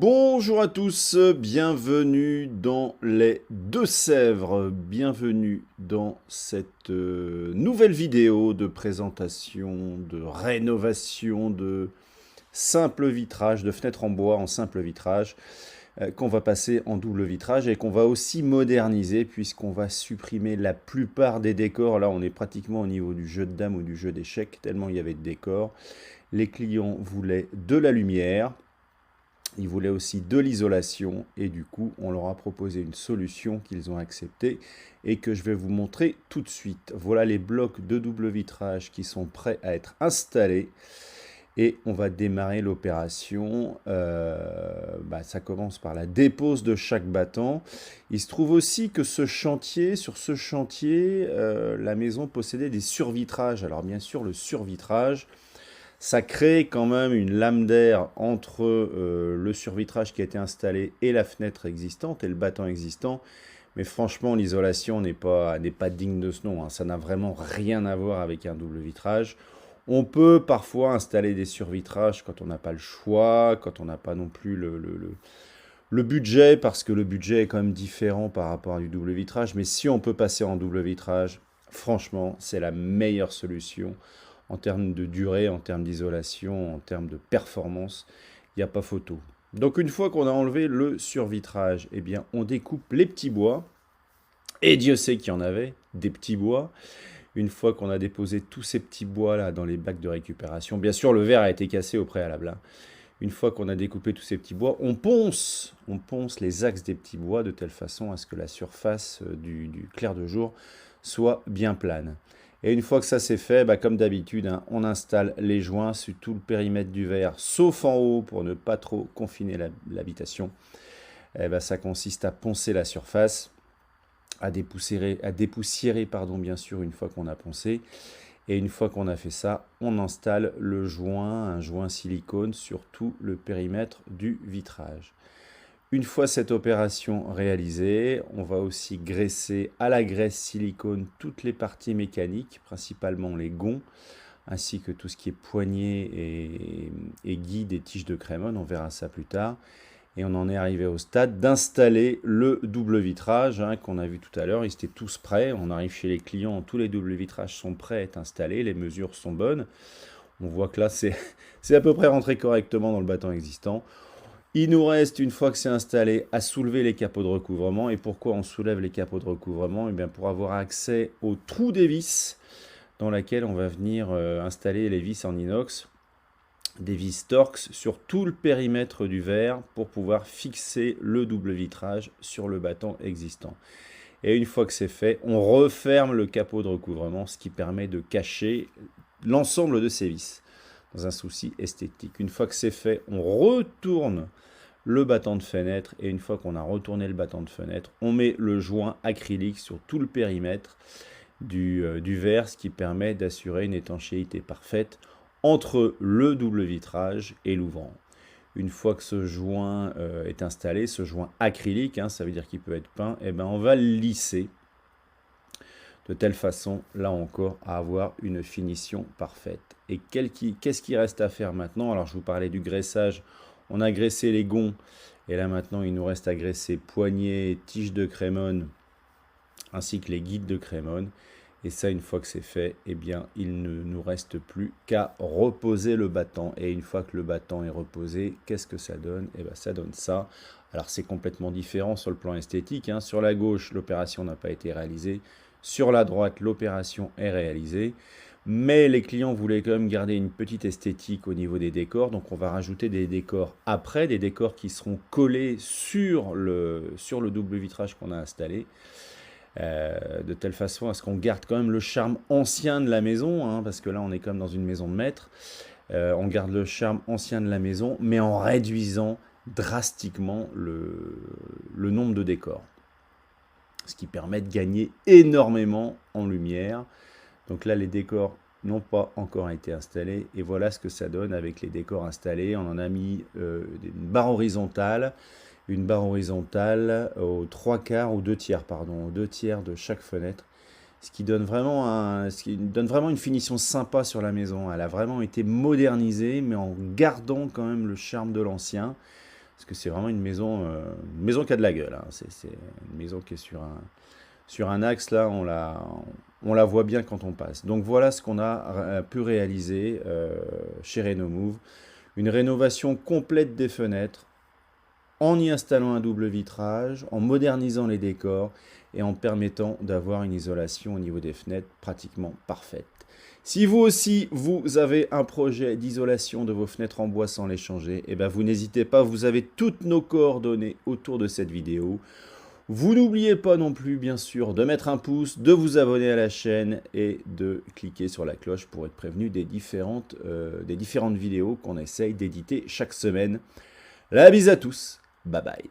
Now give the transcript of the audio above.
Bonjour à tous, bienvenue dans les Deux-Sèvres, bienvenue dans cette nouvelle vidéo de présentation, de rénovation, de simple vitrage, de fenêtres en bois en simple vitrage, qu'on va passer en double vitrage et qu'on va aussi moderniser puisqu'on va supprimer la plupart des décors. Là on est pratiquement au niveau du jeu de dames ou du jeu d'échecs, tellement il y avait de décors. Les clients voulaient de la lumière. Ils voulaient aussi de l'isolation et du coup, on leur a proposé une solution qu'ils ont acceptée et que je vais vous montrer tout de suite. Voilà les blocs de double vitrage qui sont prêts à être installés et on va démarrer l'opération. Ça commence par la dépose de chaque battant. Il se trouve aussi que sur ce chantier, la maison possédait des survitrages. Alors bien sûr, le survitrage, ça crée quand même une lame d'air entre le survitrage qui a été installé et la fenêtre existante et le battant existant. Mais franchement, l'isolation n'est pas digne de ce nom, hein. Ça n'a vraiment rien à voir avec un double vitrage. On peut parfois installer des survitrages quand on n'a pas le choix, quand on n'a pas non plus le budget, parce que le budget est quand même différent par rapport à du double vitrage. Mais si on peut passer en double vitrage, franchement, c'est la meilleure solution. En termes de durée, en termes d'isolation, en termes de performance, il n'y a pas photo. Donc une fois qu'on a enlevé le survitrage, eh bien on découpe les petits bois. Et Dieu sait qu'il y en avait, des petits bois. Une fois qu'on a déposé tous ces petits bois là dans les bacs de récupération, bien sûr le verre a été cassé au préalable, hein. Une fois qu'on a découpé tous ces petits bois, on ponce les axes des petits bois de telle façon à ce que la surface du clair de jour soit bien plane. Et une fois que ça c'est fait, comme d'habitude, hein, on installe les joints sur tout le périmètre du verre, sauf en haut pour ne pas trop confiner l'habitation. Ça consiste à poncer la surface, à dépoussiérer, bien sûr, une fois qu'on a poncé. Et une fois qu'on a fait ça, on installe le joint, un joint silicone sur tout le périmètre du vitrage. Une fois cette opération réalisée, on va aussi graisser à la graisse silicone toutes les parties mécaniques, principalement les gonds, ainsi que tout ce qui est poignée et guide et tiges de crémone, on verra ça plus tard. Et on en est arrivé au stade d'installer le double vitrage, hein, qu'on a vu tout à l'heure. Ils étaient tous prêts, on arrive chez les clients, tous les doubles vitrages sont prêts à être installés, les mesures sont bonnes. On voit que là, c'est à peu près rentré correctement dans le battant existant. Il nous reste, une fois que c'est installé, à soulever les capots de recouvrement. Et pourquoi on soulève les capots de recouvrement? Eh bien, pour avoir accès au trou des vis, dans laquelle on va venir installer les vis en inox, des vis Torx sur tout le périmètre du verre pour pouvoir fixer le double vitrage sur le battant existant. Et une fois que c'est fait, on referme le capot de recouvrement, ce qui permet de cacher l'ensemble de ces vis, dans un souci esthétique. Une fois que c'est fait, on retourne le battant de fenêtre, et une fois qu'on a retourné le battant de fenêtre, on met le joint acrylique sur tout le périmètre du verre, ce qui permet d'assurer une étanchéité parfaite entre le double vitrage et l'ouvrant. Une fois que ce joint est installé, ce joint acrylique, hein, ça veut dire qu'il peut être peint, et on va le lisser de telle façon, là encore, à avoir une finition parfaite. Et qu'est-ce qui reste à faire maintenant? Alors je vous parlais du graissage, on a graissé les gonds, et là maintenant il nous reste à graisser poignées, tiges de crémone, ainsi que les guides de crémone. Et ça, une fois que c'est fait, eh bien, il ne nous reste plus qu'à reposer le battant. Et une fois que le battant est reposé, qu'est-ce que ça donne? Eh bien, ça donne ça. Alors, c'est complètement différent sur le plan esthétique, hein. Sur la gauche, l'opération n'a pas été réalisée. Sur la droite, l'opération est réalisée. Mais les clients voulaient quand même garder une petite esthétique au niveau des décors. Donc, on va rajouter des décors après, des décors qui seront collés sur le double vitrage qu'on a installé. De telle façon à ce qu'on garde quand même le charme ancien de la maison, hein, parce que là on est comme dans une maison de maître. On garde le charme ancien de la maison, mais en réduisant drastiquement le nombre de décors, ce qui permet de gagner énormément en lumière. Donc là les décors n'ont pas encore été installés, et voilà ce que ça donne avec les décors installés. On en a mis une barre horizontale aux 3/4 ou 2/3, pardon, aux 2/3 de chaque fenêtre, ce qui donne vraiment une finition sympa sur la maison. Elle a vraiment été modernisée, mais en gardant quand même le charme de l'ancien, parce que c'est vraiment une maison qui a de la gueule, hein. C'est une maison qui est sur un axe, là, on la voit bien quand on passe. Donc voilà ce qu'on a pu réaliser chez Renomove. Une rénovation complète des fenêtres, en y installant un double vitrage, en modernisant les décors et en permettant d'avoir une isolation au niveau des fenêtres pratiquement parfaite. Si vous aussi, vous avez un projet d'isolation de vos fenêtres en bois sans les changer, eh ben vous n'hésitez pas, vous avez toutes nos coordonnées autour de cette vidéo. Vous n'oubliez pas non plus, bien sûr, de mettre un pouce, de vous abonner à la chaîne et de cliquer sur la cloche pour être prévenu des différentes vidéos qu'on essaye d'éditer chaque semaine. La bise à tous, bye bye.